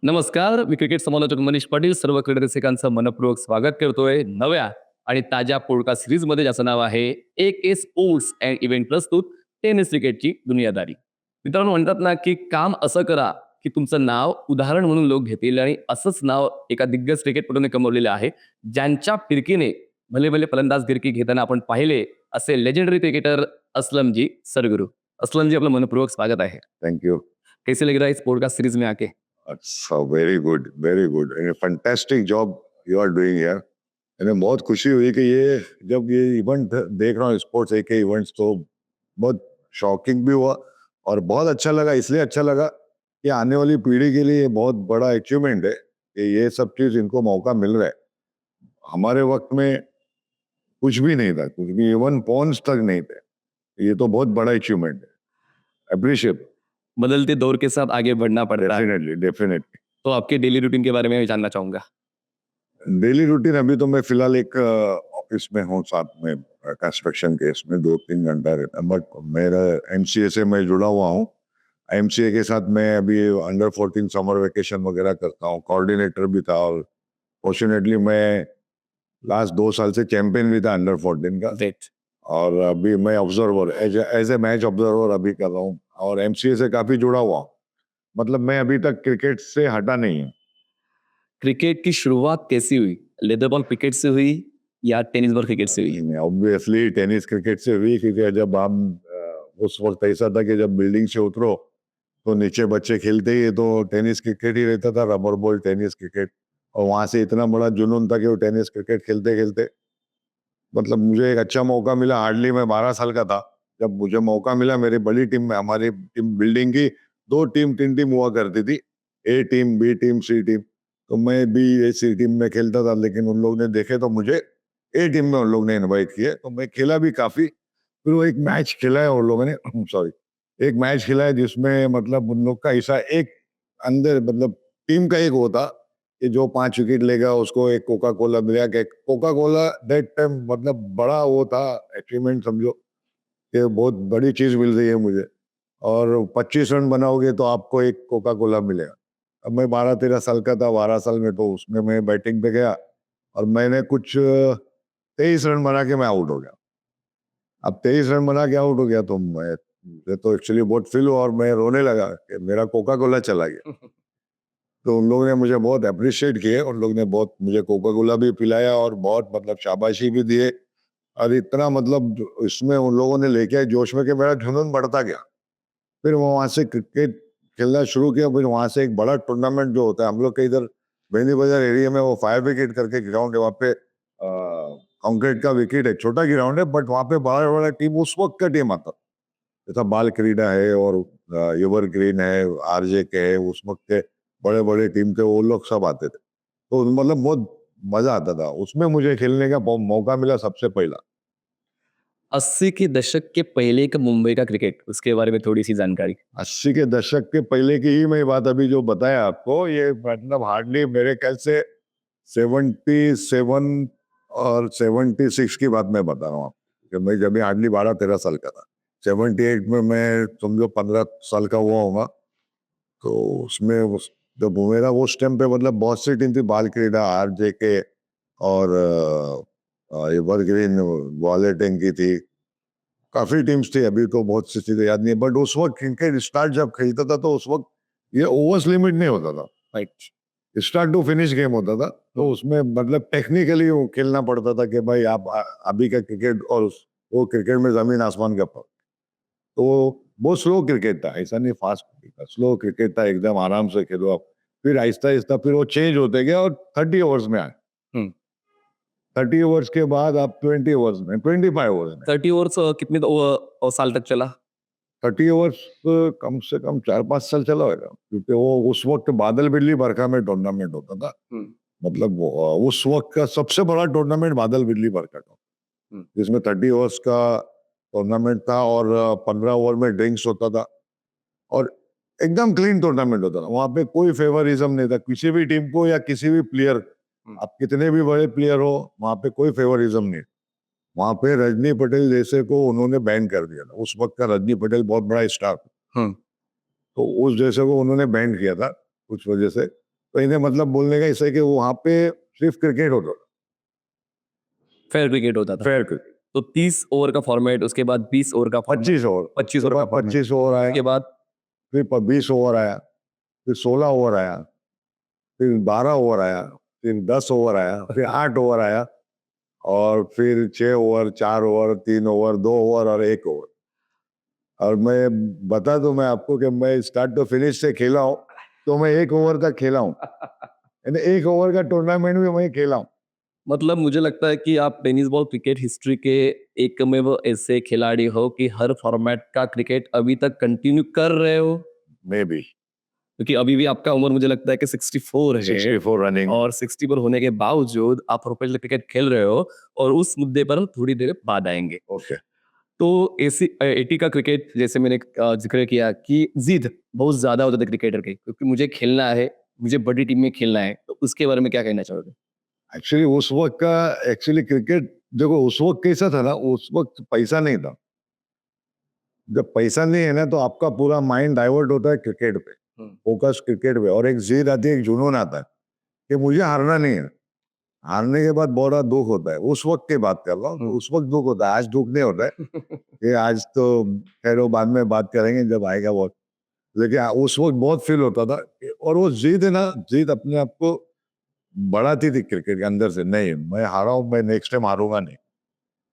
नमस्कार, मी क्रिकेट समालोचक मनीष पाटील. सर्व क्रीडा रसिकांचं मनपूर्वक स्वागत करतोय नव्या आणि ताज्या पॉडकास्ट सिरीजमध्ये, ज्याचं नाव आहे ए स्पोर्ट्स अँड इव्हेंट प्रस्तुत टेनिस क्रिकेटची दुनियादारी. मित्रांनो, म्हणतात ना की काम असं करा की तुमचं नाव उदाहरण म्हणून लोक घेतील, आणि असंच नाव एका दिग्गज क्रिकेटपटूने कमवलेलं आहे, ज्यांच्या फिरकीने भले भले फलंदाज फिरकी घेताना आपण पाहिले असे लेजेंडरी क्रिकेटर असलमजी सरगुरु. असलमजी, आपलं मनपूर्वक स्वागत आहे. Thank you. कैसे लग रहा है इस पॉडकास्ट सीरीज में आके? अच्छा, very good, very good. Fantastic job you are doing here. मैंने बहुत खुशी हुई कि ये जब ये इवेंट देख रहा हूँ, स्पोर्ट्स एक इवेंट्स, तो बहुत शॉकिंग भी हुआ और बहुत अच्छा लगा। इसलिए अच्छा लगा कि आने वाली पीढ़ी के लिए ये बहुत बड़ा अचीवमेंट है कि ये सब चीज इनको मौका मिल रहा है। हमारे वक्त में कुछ भी नहीं था, कुछ भी, इवन पॉन्स तक नहीं थे। ये तो बहुत बड़ा अचीवमेंट है। अप्रिशिएट। बदलते दौर के साथ आगे बढ़ना पड़ता है। Definitely, definitely. तो आपके डेली रूटीन के बारे में मैं जानना चाहूंगा। डेली रूटीन अभी तो मैं फिलहाल एक ऑफिस में हूँ, साथ में कंस्ट्रक्शन के, इसमें 2-3 घंटा रहता, बट मेरा एमसीए से मैं जुड़ा हुआ हूँ। एमसीए के साथ मैं अभी अंडर 14 समर वेकेशन वगैरह करता हूँ, कोऑर्डिनेटर भी था, और फॉर्चुनेटली मैं लास्ट 2 साल से चैंपियन भी था अंडर 14 का। ग्रेट। और अभी मैं observer, as a match observer अभी कर रहा हूँ, और एमसीए से काफी जुड़ा हुआ हूँ। मतलब मैं अभी तक क्रिकेट से हटा नहीं हूँ। क्रिकेट की शुरुआत कैसी हुई? लेदर बॉल क्रिकेट से हुई या टेनिस बॉल क्रिकेट से हुई? ऑब्वियसली टेनिस क्रिकेट से हुई, क्योंकि जब हम उस वक्त ऐसा था कि जब बिल्डिंग से उतरो तो नीचे बच्चे खेलते ही तो टेनिस क्रिकेट ही रहता था, रबर बॉल टेनिस क्रिकेट। और वहां से इतना बड़ा जुनून था कि वो टेनिस क्रिकेट खेलते खेलते, मतलब मुझे एक अच्छा मौका मिला। हार्डली मैं 12 साल का था जब मुझे मौका मिला। मेरी बड़ी टीम में, हमारी टीम बिल्डिंग की 2 टीम 3 टीम हुआ करती थी, ए टीम, बी टीम, सी टीम। तो मैं भी ऐसी टीम में खेलता था, लेकिन उन लोग ने देखे तो मुझे ए टीम में उन लोग ने इनवाइट किए, तो मैं खेला भी काफी। फिर वो एक मैच खेला है उन लोगों ने सॉरी, एक मैच खेला है जिसमें मतलब उन लोग का ऐसा एक अंदर, मतलब टीम का एक होता कि जो 5 विकेट लेगा उसको एक कोका कोला मिलेगा। कोका कोला दैट टाइम मतलब बड़ा वो था, अचीवमेंट समझो कि बहुत बड़ी चीज मिल रही है मुझे। और 25 रन बनाओगे तो आपको एक कोका कोला मिलेगा। अब मैं 12-13 साल का था, 12 साल में, तो उसमें मैं बैटिंग पे गया और मैंने कुछ 23 रन बना के मैं आउट हो गया। अब 23 रन बना के आउट हो गया तो मैं तो एक्चुअली बहुत फील हुआ और मैं रोने लगा कि मेरा कोका कोला चला गया। तो उन लोगों ने मुझे बहुत अप्रिशिएट किए, उन लोगों ने बहुत मुझे कोका कोला भी पिलाया और बहुत मतलब शाबाशी भी दिए। और इतना मतलब इसमें उन लोगों ने लेके आए जोश में कि मेरा जुनून बढ़ता गया। फिर वहां से क्रिकेट खेलना शुरू किया। फिर वहां से एक बड़ा टूर्नामेंट जो होता है, हम लोग के इधर बेनी बाजार एरिया में, वो 5 विकेट करके ग्राउंड है, वहाँ पे कंक्रीट का विकेट है, छोटा ग्राउंड है, बट वहाँ पे बड़ा बड़ा टीम, उस वक्त का टीम आता, जैसा बाल क्रीडा है और एवर ग्रीन है, आरजे के है, उस वक्त के बड़े बड़े टीम के वो लोग सब आते थे। तो मतलब बहुत मजा आता था उसमें। मुझे खेलने का मौका मिला सबसे पहला। 80 के दशक के पहले का मुंबई का क्रिकेट, उसके बारे में थोड़ी सी जानकारी। 80 के दशक के पहले की ही मैं बात अभी जो बताया आपको, ये मतलब हार्डली मेरे ख्याल से 77 और 76 की बात मैं बता रहा हूँ आपको, कि मैं जब हार्डली 12-13 साल का था। 78 में मैं समझो 15 साल का हुआ होगा। तो उसमें जब मेरा उस टाइम पे मतलब बहुत सी टीम थी, बाल क्रीडा, आरजे के, और एवरग्रीन, वॉलेटिंग की थी, काफी टीम्स थी। अभी तो बहुत सी चीजें याद नहीं है, बट उस वक्त क्रिकेट स्टार्ट जब खेलता था तो उस वक्त ये ओवर्स लिमिट नहीं होता था, right. Start to finish game होता था। तो उसमें मतलब टेक्निकली वो खेलना पड़ता था कि भाई आप अभी का क्रिकेट और वो क्रिकेट में जमीन आसमान का फर्क। तो बहुत स्लो क्रिकेट था, ऐसा नहीं फास्ट क्रिकेट था, स्लो क्रिकेट था, एकदम आराम से खेलो आप। फिर आहिस्ता आहिस्ता फिर वो चेंज होते गया और 30 ओवर्स में आए। 30 ओवर्स के बाद आप 20 ओवर्स में, 25 ओवर्स में। 30 ओवर्स कितने साल तक चला? 30 ओवर्स कम से कम 4-5 साल चला होगा, क्योंकि वो उस वक्त बादल बिजली बरखा में टूर्नामेंट होता था। मतलब उस वक्त का सबसे बड़ा टूर्नामेंट बादल बिजली बरखा का, जिसमें 30 ओवर्स का टूर्नामेंट था और 15 ओवर में ड्रिंक्स होता था और एकदम क्लीन टूर्नामेंट होता था। वहां पे कोई फेवरिज्म नहीं था किसी भी टीम को या किसी भी प्लेयर। आप कितने भी बड़े प्लेयर हो, वहां पे कोई फेवरिज्म नहीं। वहां पे रजनी पटेल जैसे को उन्होंने बैन कर दिया था। उस वक्त का रजनी पटेल बहुत बड़ा स्टार था, तो उस जैसे को उन्होंने बैन किया था कुछ वजह से। तो इन्हें मतलब बोलने का इससे कि वहाँ पे सिर्फ क्रिकेट होता था, फेयर क्रिकेट होता था। Fair cricket. तो 30 ओवर का फॉर्मेट, उसके बाद 20 ओवर का फॉर्मेट, 25 ओवर, 25 ओवर का फॉर्मेट, 25 ओवर आया, उसके बाद फिर 20 ओवर आया, फिर 16 ओवर आया, फिर 12 ओवर आया, फिर 10 ओवर आया, फिर 8 ओवर आया, और फिर 6 ओवर, 4 ओवर, 3 ओवर, 2 ओवर और 1 ओवर। और मैं बता दूं मैं आपको कि मैं स्टार्ट टू फिनिश से खेला हूँ, तो मैं 1 ओवर तक खेला हूँ, यानी 1 ओवर का टूर्नामेंट भी मैं खेला हूँ। मतलब मुझे लगता है कि आप टेनिस बॉल क्रिकेट हिस्ट्री के एकमेव ऐसे खिलाड़ी हो कि हर फॉर्मेट का क्रिकेट अभी तक कंटिन्यू कर रहे हो, मे बी क्योंकि अभी भी आपका उम्र मुझे लगता है कि 64 है 64 रनिंग। और 60 पर होने के बावजूद आप प्रोफेशनल क्रिकेट खेल रहे हो, और उस मुद्दे पर हम थोड़ी देर बाद आएंगे। ओके, तो एसी 80 का क्रिकेट, जैसे मैंने जिक्र किया कि जिद बहुत ज्यादा होता था क्रिकेटर के, क्योंकि मुझे खेलना है, मुझे बड़ी टीम में खेलना है, तो उसके बारे में क्या कहना चाहोगे? एक्चुअली उस वक्त का एक्चुअली क्रिकेट देखो उस वक्त कैसा था ना, उस वक्त पैसा नहीं था। जब पैसा नहीं है ना तो आपका पूरा माइंड डाइवर्ट होता है क्रिकेट पे, फोकस क्रिकेट पे, और एक जिद आती है, एक जुनून आता है कि मुझे हारना नहीं है। हारने के बाद बड़ा दुख होता है, उस वक्त की बात कर रहा हूँ, तो उस वक्त दुख होता है, आज दुख नहीं होता है कि आज तो खैर वो बाद में बात करेंगे जब आएगा वक्त। लेकिन उस वक्त बहुत फील होता था और वो जिद है ना, जिद अपने आप को बढ़ाती थी क्रिकेट के अंदर से, नहीं मैं हारा हूँ, मैं नेक्स्ट टाइम हारूंगा नहीं,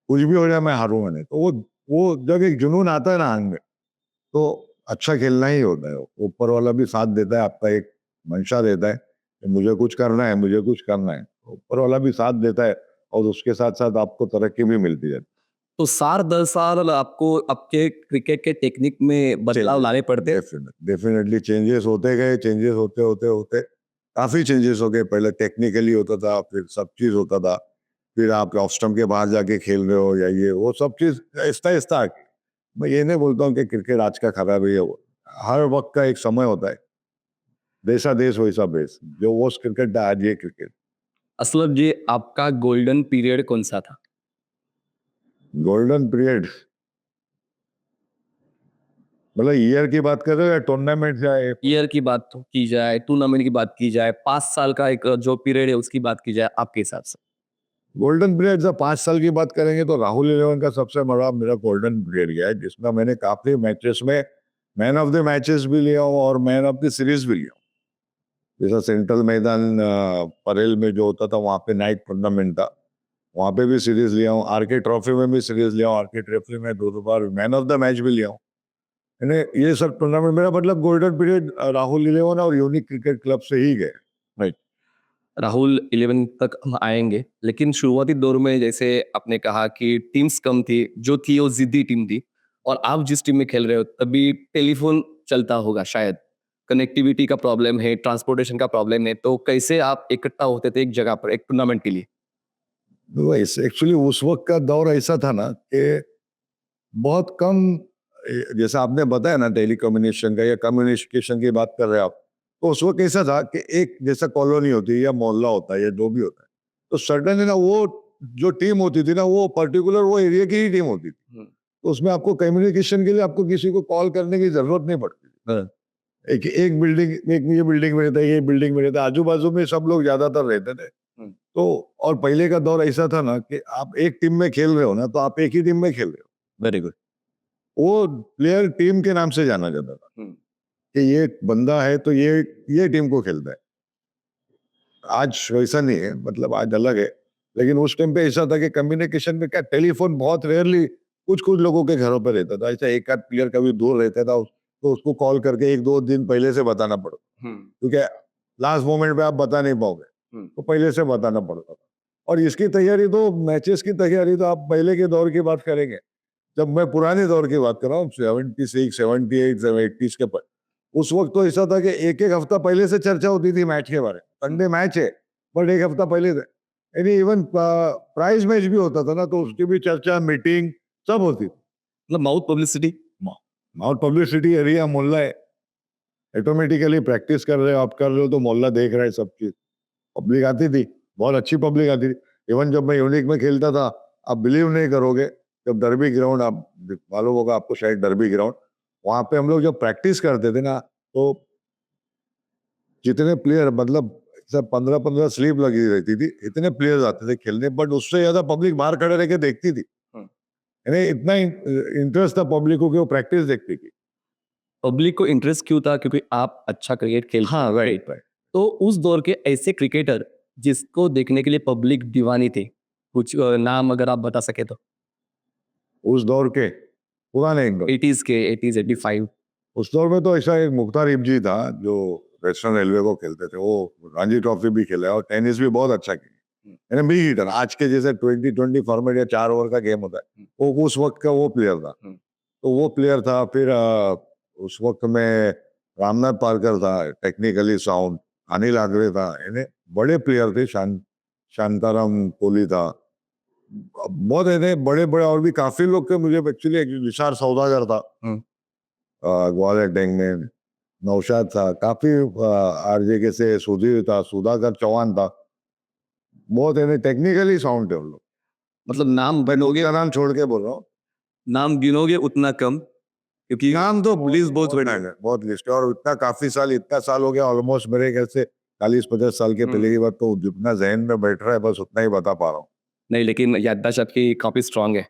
कुछ भी हो जाए मैं हारूंगा नहीं। तो वो जब एक जुनून आता है ना आंग में, तो अच्छा खेलना ही होता है। ऊपर वाला भी साथ देता है, आपका एक मंशा देता है कि मुझे कुछ करना है, मुझे कुछ करना है, ऊपर वाला भी साथ देता है, और उसके साथ साथ आपको तरक्की भी मिलती है। तो 10 साल आपको आपके क्रिकेट के टेक्निक में बदलाव लाने पड़ते हैं। डेफिनेटली चेंजेस होते गए, चेंजेस होते होते होते काफी चेंजेस हो गए। पहले टेक्निकली होता था, फिर सब चीज होता था, फिर आप ऑफ स्टंप के बाहर जाके खेल रहे हो या ये वो सब चीज आहिस्ता आहिस्ता। मैं ये नहीं बोलता हूँ कि क्रिकेट आज का खराब है, वो हर वक्त का एक समय होता है, जैसा देश वैसा बेस, जो वो क्रिकेट था आज ये क्रिकेट। असलम जी, आपका गोल्डन पीरियड कौन सा था? गोल्डन पीरियड मतलब ईयर की बात कर रहे हो या टूर्नामेंट या ईयर की बात की जाए, टूर्नामेंट की बात की जाए, 5 साल का एक जो पीरियड है उसकी बात की जाए आपके हिसाब से? गोल्डन पीरियड जब 5 साल की बात करेंगे तो राहुल इलेवन का सबसे बड़ा मेरा गोल्डन पीरियड गया है, जिसमें मैंने काफी मैचेस में मैन ऑफ द मैचेस भी लिया हूँ और मैन ऑफ द सीरीज भी लिया हूँ। जैसा सेंट्रल मैदान परेल में जो होता था, वहाँ पे नाइट टूर्नामेंट था, वहाँ पे भी सीरीज लिया हूँ। आरके ट्रॉफी में भी सीरीज लिया हूँ, आरके ट्रॉफी में 2 बार मैन ऑफ द मैच भी लिया हूँ। यानी ये सब टूर्नामेंट मेरा मतलब गोल्डन पीरियड राहुल इलेवन और यूनिक क्रिकेट क्लब से ही गए। राइट। राहुल 11 तक हम आएंगे, लेकिन शुरुआती दौर में जैसे आपने कहा कि टीम्स कम थी, जो थी वो जिद्दी टीम थी, और आप जिस टीम में खेल रहे हो तभी टेलीफोन चलता होगा शायद, कनेक्टिविटी का प्रॉब्लम है, ट्रांसपोर्टेशन का प्रॉब्लम है, तो कैसे आप इकट्ठा होते थे एक जगह पर एक टूर्नामेंट के लिए? एक्चुअली उस वक्त का दौर ऐसा था ना कि बहुत कम, जैसा आपने बताया ना टेली कम्युनिकेशन का या कम्युनिकेशन की बात कर रहे हैं आप, तो उस वक्त ऐसा था कि एक जैसा कॉलोनी होती है या मोहल्ला होता है या जो भी होता है, तो सडन है ना वो जो टीम होती थी ना, वो पर्टिकुलर वो एरिया की ही टीम होती थी। तो उसमें आपको कम्युनिकेशन के लिए आपको किसी को कॉल करने की जरूरत नहीं पड़ती थी। हाँ। एक एक बिल्डिंग, एक ये बिल्डिंग में रहता है, ये बिल्डिंग में रहता है, आजू बाजू में सब लोग ज्यादातर रहते थे। तो और पहले का दौर ऐसा था ना कि आप एक टीम में खेल रहे हो ना, तो आप एक ही टीम में खेल रहे हो। Very good. वो प्लेयर टीम के नाम से जाना जाता था कि ये बंदा है तो ये टीम को खेलता है। आज वैसा नहीं है, मतलब आज अलग है। लेकिन उस टाइम पे ऐसा था कि कम्युनिकेशन में क्या, टेलीफोन बहुत रेयरली कुछ कुछ लोगों के घरों पे रहता था। ऐसा एक आध प्लेयर कभी दूर रहता था, तो उसको कॉल करके 1-2 दिन पहले से बताना पड़ता, क्योंकि लास्ट मोमेंट पे आप बता नहीं पाओगे, तो पहले से बताना पड़ता था। और इसकी तैयारी तो, मैचेस की तैयारी तो आप पहले के दौर की बात करेंगे, जब मैं पुराने दौर की बात कर रहा हूँ 76, 78, 80s के पर, उस वक्त तो ऐसा था कि एक एक हफ्ता पहले से चर्चा होती थी मैच के बारे में। संडे मैच है, बट एक हफ्ता पहले से, यानी इवन प्राइज मैच भी होता था ना, तो उसकी भी चर्चा, मीटिंग सब होती थी। मतलब mouth publicity. Mouth publicity area मोहल्ला है, ऑटोमेटिकली प्रैक्टिस कर रहे हो आप, कर रहे हो तो मोहल्ला देख रहा है सब चीज। पब्लिक आती थी, बहुत अच्छी पब्लिक आती थी। इवन जब मैं यूनिक में खेलता था, आप बिलीव नहीं करोगे, जब डर्बी ग्राउंड, आप मालूम होगा आपको शायद डर्बी ग्राउंड, वहां पे हम लोग जब प्रैक्टिस करते थे ना, तो जितने प्लेयर मतलब सब 15-15 स्लीप लगी रहती थी, इतने प्लेयर्स आते थे खेलने, बट उससे ज्यादा पब्लिक बाहर खड़े रह के देखती थी। यानी इतना इंटरेस्ट था पब्लिक को कि वो प्रैक्टिस देखती थी। पब्लिक को इंटरेस्ट क्यों था? क्योंकि आप अच्छा क्रिकेट खेलते हाँ, थे। Right right. तो उस दौर के ऐसे क्रिकेटर जिसको देखने के लिए पब्लिक दीवानी थी, कुछ नाम अगर आप बता सके तो। उस दौर के पुराने इंग्लैंड, 80s के 80s 85। उस दौर में तो ऐसा एक मुख्तार इब्जी था जो वेस्टर्न रेलवे को खेलते थे, वो रणजी ट्रॉफी भी खेला और टेनिस भी बहुत अच्छा खेला। यानी बिग हिटर, आज के जैसे 20-20 फॉर्मेट या 4 ओवर का गेम होता है, वो उस वक्त का वो प्लेयर था। तो वो प्लेयर था। फिर उस वक्त में रामनाथ पारकर था, टेक्निकली साउंड। अनिल आगरे था, यानी बड़े प्लेयर थे। शांताराम कोहली था, बहुत ऐसे बड़े बड़े और भी काफी लोग थे। मुझे एक्चुअली विशाल सौदागर था ग्वालियर टैंक में, नौशाद था, काफी आरजे के से सुधीर था, सुधाकर चौहान था। बहुत ऐसे टेक्निकली साउंड थे उन लोग। मतलब नाम मैं गिनोगे, उनका नाम छोड़ के बोल रहा हूँ। नाम गिनोगे उतना कम, क्योंकि नाम तो लिस्ट बहुत बड़ी है। बहुत लिस्ट है, और इतना साल हो गया ऑलमोस्ट, मेरे ख्याल से 40-50 साल के पहले की बात, तो जितना जहन में बैठ रहा है बस उतना ही बता पा रहा हूँ। नहीं, लेकिन याददाश्त आपकी काफी स्ट्रांग है।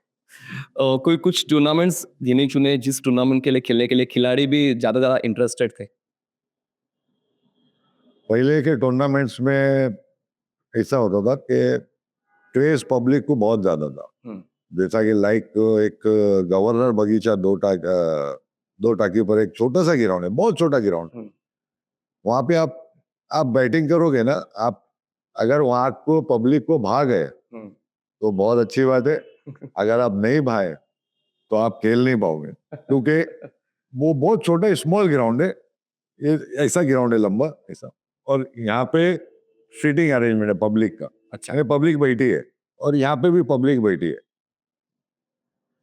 कोई कुछ टूर्नामेंट्स गिने चुने जिस टूर्नामेंट के लिए खेलने के लिए खिलाड़ी भी ज्यादा इंटरेस्टेड थे? पहले के टूर्नामेंट्स में ऐसा होता था कि क्रेज पब्लिक को बहुत ज्यादा था। जैसा कि लाइक एक गवर्नर बगीचा दो टाकी पर एक छोटा सा ग्राउंड है, बहुत छोटा ग्राउंड। वहां पे आप बैटिंग करोगे ना, आप अगर वहां को पब्लिक को भाग गए तो बहुत अच्छी बात है। अगर आप नहीं भाए तो आप खेल नहीं पाओगे, क्योंकि वो बहुत छोटा स्मॉल ग्राउंड है। ये ऐसा ग्राउंड है लंबा ऐसा, और यहाँ पे सीटिंग अरेंजमेंट है पब्लिक का। अच्छा। यानी पब्लिक बैठी है और यहाँ पे भी पब्लिक बैठी है।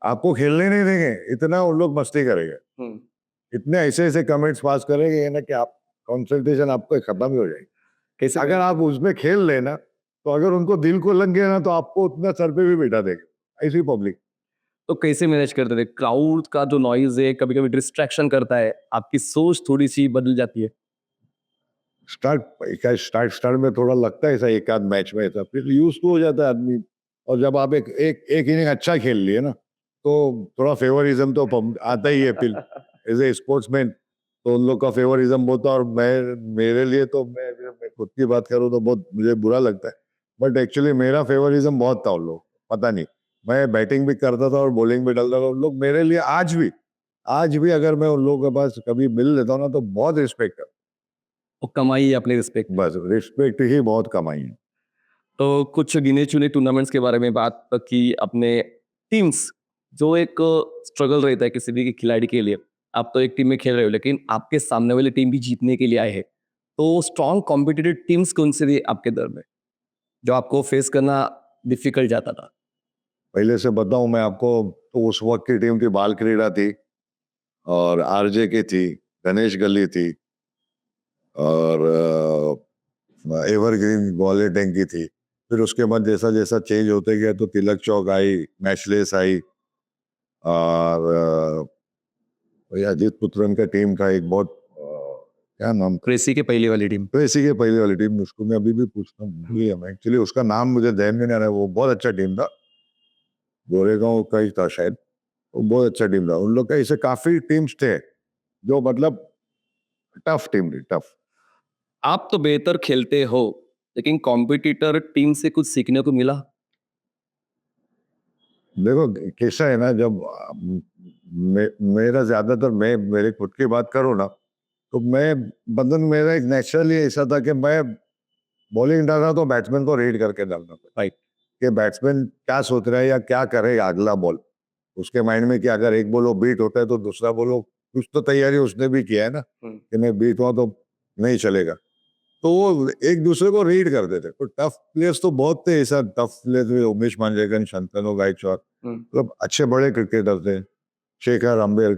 आपको खेलने नहीं देंगे, इतना उन लोग मस्ती करेंगे, इतने ऐसे ऐसे कमेंट्स पास करेंगे ना कि आप कंसंट्रेशन आपको खत्म ही हो जाएगी। कैसे अगर आप उसमें खेल लेना, तो अगर उनको दिल को लग गया ना, तो आपको उतना सर पे भी बैठा देगा, ऐसी पब्लिक। तो कैसे मैनेज करते थे? क्राउड का जो नॉइज है कभी कभी डिस्ट्रैक्शन करता है, आपकी सोच थोड़ी सी बदल जाती है। स्टार्ट में थोड़ा लगता है ऐसा, एक आध मैच में ऐसा, फिर यूज तो हो जाता है आदमी। और जब आप एक इनिंग अच्छा खेल लिए ना, तो थोड़ा फेवरिज्म तो आता ही है फिर। एज ए स्पोर्ट्समैन तो उन लोग का फेवरिज्म होता है, और मेरे लिए तो मैं खुद की बात करूँ तो बहुत मुझे बुरा लगता है। बट एक्चुअली मेरा फेवरिज्म बहुत था उन लोग, पता नहीं। मैं बैटिंग भी करता था और बॉलिंग भी डालता था। उन लोग मेरे लिए आज भी अगर मैं उन लोगों के पास कभी मिल लेता हूँ ना, तो बहुत रिस्पेक्ट है। वो कमाई है अपनी रिस्पेक्ट। बस रिस्पेक्ट ही बहुत कमाई है। तो कुछ गिने चुने टूर्नामेंट्स के बारे में बात की अपने। टीम्स, जो एक स्ट्रगल रहता है किसी भी खिलाड़ी के लिए। आप तो एक टीम में खेल रहे हो, लेकिन आपके सामने वाली टीम भी जीतने के लिए आए हैं। तो स्ट्रॉन्ग कॉम्पिटिटिव टीम्स कौन से थे आपके दल में, जो आपको फेस करना डिफिकल्ट जाता था? पहले से बताऊं मैं आपको, तो उस वक्त की टीम थी बाल क्रीडा थी, और आरजे की थी, गणेश गली थी, और एवरग्रीन ग्वालियर टैंक की थी। फिर उसके बाद जैसा जैसा चेंज होते गया तो तिलक चौक आई, मैचलेस आई, और अजीत पुत्रन का टीम था एक बहुत क्या नाम था, क्रेसी के पहले वाली टीम। तो इसी के पहले वाली टीम, उसको मैं अभी भी पूछता हूँ, भूल गया मैं एक्चुअली, उसका नाम मुझे ध्यान में नहीं आ रहा है। वो बहुत अच्छा टीम था, गोरेगांव का ही था शायद। वो बहुत अच्छा टीम था। उन लोग का ऐसे काफी टीम्स थे जो मतलब टफ टीम थी, टफ। आप तो बेहतर खेलते हो, लेकिन कॉम्पिटिटर टीम से कुछ सीखने को मिला? देखो कैसा है ना, जब मेरा ज्यादातर, मैं मेरे खुद की बात करूँ ना, तो मैं बंधन मेरा एक नेचुरली ऐसा था कि मैं बॉलिंग डाल रहा तो बैट्समैन को रीड करके डालना था, राइट। कि बैट्समैन क्या सोच रहा है या क्या करेगा अगला बॉल। उसके माइंड में कि अगर एक बॉल वो बीट होता है तो दूसरा बॉल वो, कुछ तो तैयारी उसने भी किया है ना कि मैं बीट हुआ तो नहीं चलेगा। तो वो एक दूसरे को रीड करते थे। तो टफ प्लेयर्स तो बहुत थे, ऐसा टफ प्लेयर्स थे, उमेश मांजरेकर, शांतनु गायकवाड़, मतलब अच्छे बड़े क्रिकेटर थे, शेखर अंबेर,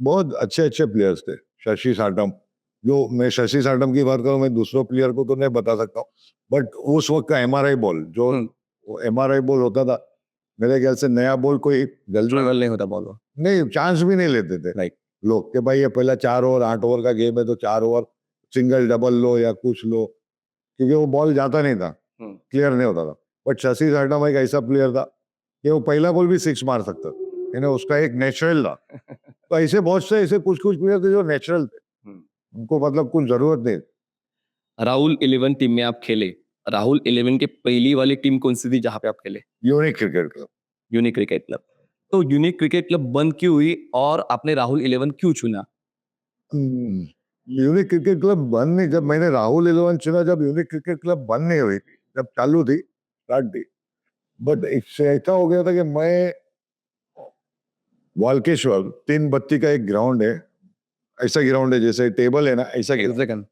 बहुत अच्छे अच्छे प्लेयर्स थे। शशि साटम, जो मैं शशि साटम की बात करूं, मैं दूसरों प्लेयर को तो नहीं बता सकता हूँ, बट उस वक्त का एमआरआई बॉल, जो एमआरआई बॉल होता था, मेरे ख्याल से नया बॉल कोई जल्दी स्ट्रगल नहीं होता बॉल। नहीं, चांस भी नहीं लेते थे राइट। लोग कि भाई ये पहला 4 ओवर 8 ओवर का गेम है तो 4 ओवर सिंगल डबल लो या कुछ लो, क्योंकि वो बॉल जाता नहीं था, क्लियर नहीं होता था। बट शशि सरनम एक ऐसा प्लेयर था कि वो पहला बॉल भी सिक्स मार सकता था, यानी उसका एक नेचुरल था। तो ऐसे बहुत से ऐसे कुछ कुछ प्लेयर थे जो नेचुरल थे, उनको मतलब कुछ जरूरत नहीं। राहुल 11 टीम में आप खेले। राहुल 11 की पहली वाली टीम कौन सी थी जहां पे आप खेले? Unique cricket club. Unique cricket club. तो यूनिक क्रिकेट क्लब बंद क्यों हुई और आपने राहुल 11 क्यों चुना? यूनिक क्रिकेट क्लब बंद नहीं, जब मैंने राहुल 11 चुना, जब यूनिक क्रिकेट क्लब बंद नहीं हुई थी, जब चालू थी, स्टार्ट थी। बट इससे ऐसा हो गया था कि मैं वाल्केश्वर 3 बत्ती का एक ग्राउंड है, ऐसा ग्राउंड है जैसे टेबल है ना, ऐसा ground, सेकंड।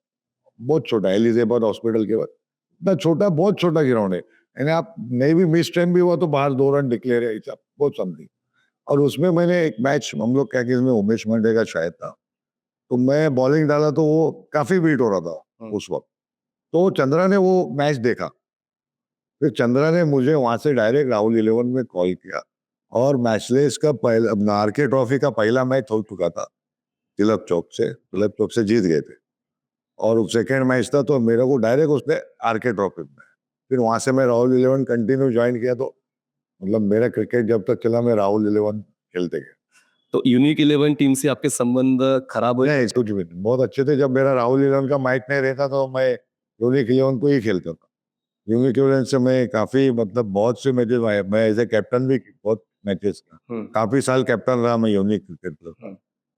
बहुत छोटा, एलिजेबाथ हॉस्पिटल के बाद इतना छोटा, बहुत छोटा ग्राउंड है। यानी आप नहीं भी मिस टाइम भी हुआ तो बाहर 2 रन डिक्लेयर है, ऐसा बहुत समथिंग। और उसमें मैंने एक मैच, हम लोग क्या कि इसमें उमेश मंडे का शायद था, तो मैं बॉलिंग डाला तो वो काफी बीट हो रहा था उस वक्त। तो चंद्रा ने वो मैच देखा, फिर चंद्रा ने मुझे वहां से डायरेक्ट राहुल 11 में कॉल किया, और मैचलेस का पहला आरके ट्रॉफी का पहला मैच हो चुका था, तिलक चौक से जीत गए थे, और सेकेंड मैच था, तो मेरे को डायरेक्ट उसने आरके ट्रॉफी में, फिर वहां से मैं राहुल 11 कंटिन्यू ज्वाइन किया। तो मतलब मेरा क्रिकेट जब तक चला, मैं राहुल 11 खेलते गया। तो यूनिक 11 टीम से आपके संबंध खराब हुए? नहीं, कुछ भी नहीं, बहुत अच्छे थे। जब मेरा राहुल 11 का मैच नहीं रहता तो मैं यूनिक 11 को ही खेलता था। यूनिक 11 से मैं काफी मतलब बहुत से मैचेस आए, मैं एज ए कैप्टन भी बहुत मैचेस का, काफी साल कैप्टन रहा मैं यूनिक क्रिकेट क्लब,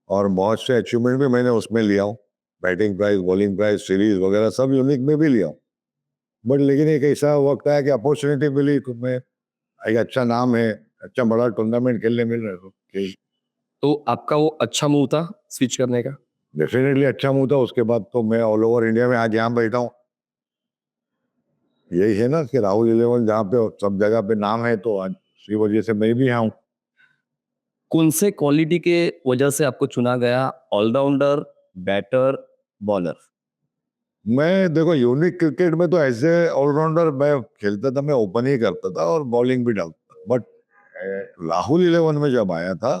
और बहुत से अचीवमेंट भी मैंने उसमें लिया हूँ, batting prize, bowling prize, series वगैरह सब यूनिक में भी लिया हूँ। बट लेकिन एक ऐसा वक्त आया कि अपॉर्चुनिटी मिली, तो मैं, एक अच्छा नाम है, अच्छा बड़ा टूर्नामेंट खेलने मिल रहा है, तो तो आपका वो अच्छा मूव था स्विच करने का? डेफिनेटली अच्छा मूव था। उसके बाद तो मैं ऑल ओवर इंडिया में आज यहाँ बैठा हूँ, यही है ना कि राहुल 11 जहाँ पे सब जगह पे नाम है, तो आज इसी वजह से मैं भी यहाँ हूँ। कौन से क्वालिटी के वजह से आपको चुना गया? Allrounder, batter, bowler? मैं देखो, यूनिक क्रिकेट में तो ऐसे ऑलराउंडर मैं खेलता था, मैं ओपन ही करता था और बॉलिंग भी डालता था। बट राहुल 11 में जब आया था,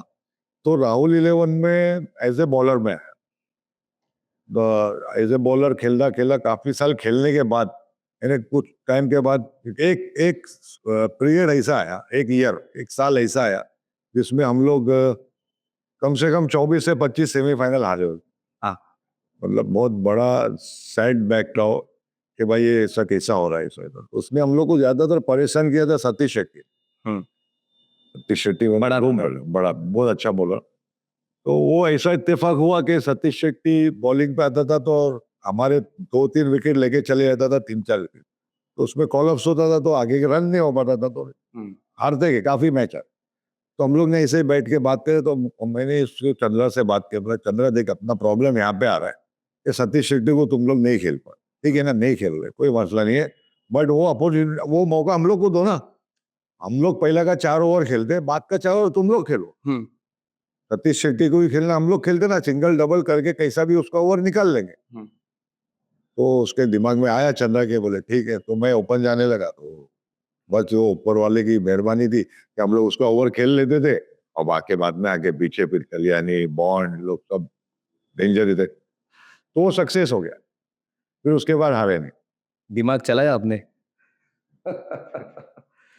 तो राहुल 11 में एज ए बॉलर में आया। एज ए बॉलर खेलता खेला, काफी साल खेलने के बाद, यानी कुछ टाइम के बाद, एक एक पीरियड ऐसा आया, एक ईयर, एक साल ऐसा आया, जिसमें हम लोग कम से कम 24 से 25 सेमीफाइनल हारे हुए। हाँ। मतलब बहुत बड़ा सेट बैक था कि भाई ये ऐसा कैसा हो रहा है, ऐसा तो उसने हम लोग को ज्यादातर परेशान किया था सतीश शेट्टी। सतीश शेट्टी बड़ा बड़ा बहुत अच्छा बॉलर। तो वो ऐसा इत्तेफाक हुआ कि सतीश शेट्टी बॉलिंग पे आता था, तो हमारे 2-3 विकेट लेके चले जाता था, 3-4 विकेट, तो उसमें कॉल ऑफ्स होता था, तो आगे के रन नहीं हो पाता था, तो हारते गए काफी मैच। तो हम लोग ने ऐसे ही बैठ के बात करे, तो मैंने इसको चंद्रा से बात की, बोला चंद्रा देख, अपना प्रॉब्लम यहाँ पे आ रहा है कि सतीश शेट्टी को तुम लोग नहीं खेल पाए, ठीक है ना, नहीं खेल रहे, कोई मसला नहीं है, बट वो अपॉर्चुनिटी, वो मौका हम लोग को दो ना। हम लोग पहला का 4 ओवर खेलते हैं, बाद का 4 ओवर तुम लोग खेलो। सतीश शेट्टी को भी खेलना, हम लोग खेलते ना, सिंगल डबल करके कैसा भी उसका ओवर निकाल लेंगे। तो उसके दिमाग में आया चंद्रा के, बोले ठीक है, तो मैं ओपन जाने लगा। तो बस वो ऊपर वाले की मेहरबानी थी कि हम लोग उसका ओवर खेल लेते थे, और बाकी बाद में आके पीछे फिर कल्याणी, बॉन्ड लोग सब डेंजर थे, तो वो सक्सेस हो गया। फिर उसके बाद हारे नहीं। दिमाग चलाया आपने?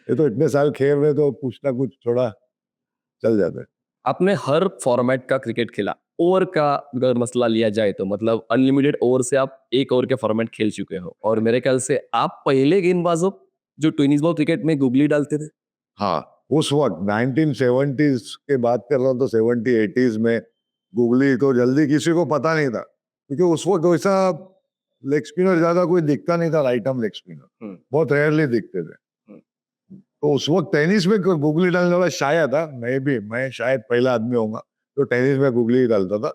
ये तो इतने साल खेल रहे, तो कुछ ना कुछ थोड़ा चल जाता है। आपने हर फॉर्मेट का क्रिकेट खेला। ओवर का अगर मसला लिया जाए तो मतलब अनलिमिटेड ओवर से आप 1 ओवर के फॉर्मेट खेल चुके हो, और मेरे ख्याल से आप पहले गेंदबाज हो जो टेनिस बॉल क्रिकेट में गुगली डालते थे। हाँ, उस वक्त 1970s के बात कर रहा हूँ, तो 70-80s में गूगली तो जल्दी किसी को पता नहीं था, क्योंकि उस वक्त वैसा लेग स्पिनर ज्यादा कोई दिखता नहीं था, राइट आर्म लेग स्पिनर बहुत रेयरली दिखते थे। तो उस वक्त टेनिस में गूगली डालने वाला शायद था, मैं शायद पहला आदमी होऊंगा तो टेनिस में गूगली डालता था।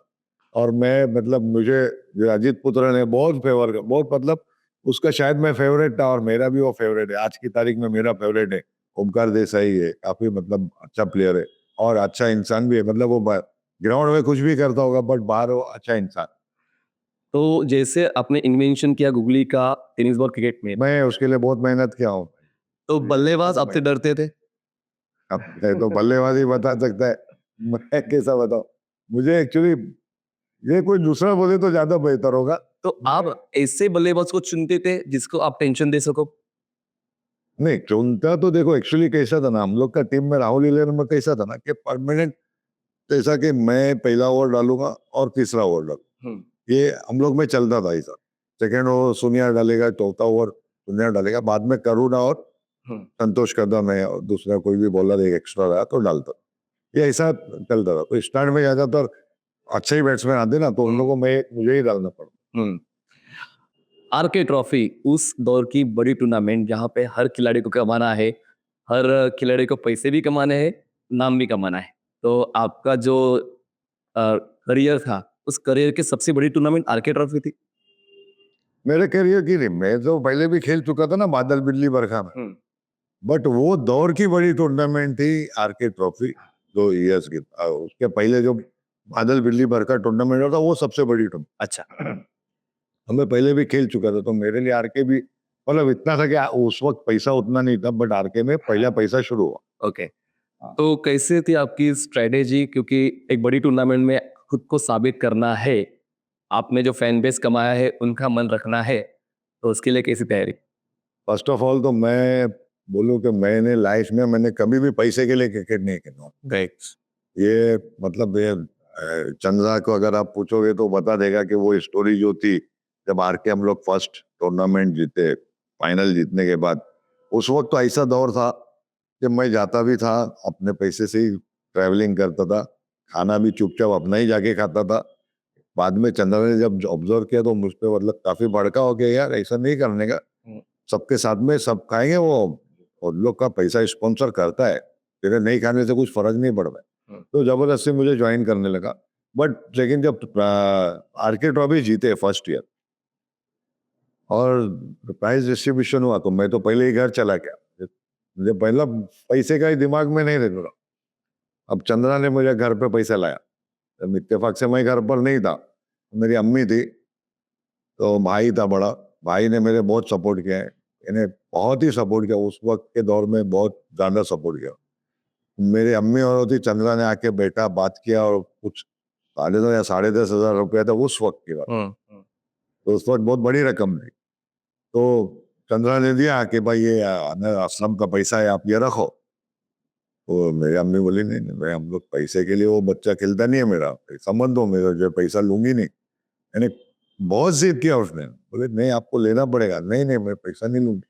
और मैं मतलब मुझे जो अजीत पुत्र ने बहुत फेवर कर, बहुत मतलब उसका शायद मैं फेवरेट था, और मेरा भी वो फेवरेट है, आज की तारीख में मेरा फेवरेट है। ओमकार देसाई है, काफी मतलब अच्छा प्लेयर है, और अच्छा इंसान भी है। मतलब वो ग्राउंड में कुछ भी करता होगा, बट बाहर वो अच्छा इंसान। तो जैसे आपने इन्वेंशन किया गुगली का टेनिस बॉल क्रिकेट में, मैं उसके लिए बहुत मेहनत किया हूँ। तो बल्लेबाज आपसे डरते थे? अब नहीं तो बल्लेबाजी बता सकता है, मैं कैसा बताऊं। मुझे एक्चुअली ये कोई दूसरा बोले तो ज्यादा बेहतर होगा। तो आप ऐसे बल्लेबाज को चुनते थे जिसको आप टेंशन दे सको? नहीं, चुनता तो देखो एक्चुअली कैसा था ना, हम लोग का टीम में राहुल इलेवन में कैसा था ना कि परमानेंट, जैसा कि मैं पहला ओवर डालूंगा और तीसरा ओवर डालूंगा, ये हम लोग में चलता था ऐसा। सेकेंड ओवर सुनिया डालेगा, चौथा ओवर सुनिया डालेगा, बाद में करुणा और संतोष करदा मैं और दूसरा कोई भी बॉलर एक एक्स्ट्रा रहा तो डालता। ये ऐसा चलता था। तो स्टार्ट में ज्यादातर अच्छे ही बैट्समैन आते ना, तो उन लोगों में मुझे ही डालना पड़ता। आरके ट्रॉफी उस दौर की बड़ी टूर्नामेंट जहां पे हर खिलाड़ी को कमाना है, हर खिलाड़ी को पैसे भी कमाने हैं, नाम भी कमाना है। तो आपका जो करियर था, उस करियर की सबसे बड़ी टूर्नामेंट आरके ट्रॉफी थी। मेरे करियर की नहीं, मैं तो पहले भी खेल चुका था ना बादल बिजली बरखा में, बट वो दौर की बड़ी टूर्नामेंट थी आरके ट्रॉफी, 2 इयर्स की। उसके पहले जो बादल बिजली बरखा टूर्नामेंट होता वो सबसे बड़ी टूर्नामेंट। अच्छा। हमें पहले भी खेल चुका था, तो मेरे लिए आरके भी मतलब इतना था कि उस वक्त पैसा उतना नहीं था, बट आरके में पहला पैसा शुरू हुआ। ओके। तो कैसे थी आपकी स्ट्रेटेजी, क्योंकि एक बड़ी टूर्नामेंट में खुद को साबित करना है, आपने जो फैन बेस कमाया है उनका मन रखना है, तो उसके लिए कैसी तैयारी? फर्स्ट ऑफ ऑल तो मैं बोलूं कि मैंने लाइफ में मैंने कभी भी पैसे के लिए क्रिकेट नहीं खेला। राइट। ये मतलब ये चंद्रा को अगर आप पूछोगे तो बता देगा कि वो स्टोरी जो थी, जब हार के हम लोग फर्स्ट टूर्नामेंट जीते, फाइनल जीतने के बाद, उस वक्त तो ऐसा दौर था कि मैं जाता भी था अपने पैसे से ही, ट्रैवलिंग करता था, खाना भी चुपचाप अपना ही जाके खाता था। बाद में चंद्रा ने जब ऑब्जर्व किया तो मुझ पे मतलब काफी भड़का हो गया, यार ऐसा नहीं करने का, सबके साथ में सब खाएंगे, वो उन लोग का पैसा स्पॉन्सर करता है, तेरे नहीं खाने से कुछ फर्क नहीं पड़ रहा है। तो जबरदस्ती मुझे ज्वाइन करने लगा। बट लेकिन जब आरके ट्रॉफी जीते फर्स्ट ईयर और प्राइज डिस्ट्रीब्यूशन हुआ, तो मैं तो पहले ही घर चला गया। मुझे पहला पैसे का ही दिमाग में नहीं रहता। अब चंद्रा ने मुझे घर पे पैसा लाया, जब इत्तेफाक से मैं घर पर नहीं था, मेरी अम्मी थी, तो भाई था बड़ा, भाई ने मेरे बहुत सपोर्ट किया है, इन्हें बहुत ही सपोर्ट किया, उस वक्त के दौर में बहुत ज्यादा सपोर्ट किया। मेरी अम्मी और होती, चंद्रा ने आके बैठा, बात किया, और कुछ 9,500 या 10,500 रुपया था उस वक्त की बात। तो उस वक्त बहुत बड़ी रकम थी। तो चंद्रा ने दिया कि भाई ये असलम का पैसा है, आप ये रखो। तो मेरी अम्मी बोली नहीं नहीं भाई, हम लोग पैसे के लिए, वो बच्चा खेलता नहीं है मेरा, पैसा मत दो, मेरा जो पैसा लूंगी नहीं। मैंने बहुत जिद किया उसने, बोले नहीं आपको लेना पड़ेगा, नहीं नहीं मैं पैसा नहीं लूंगी।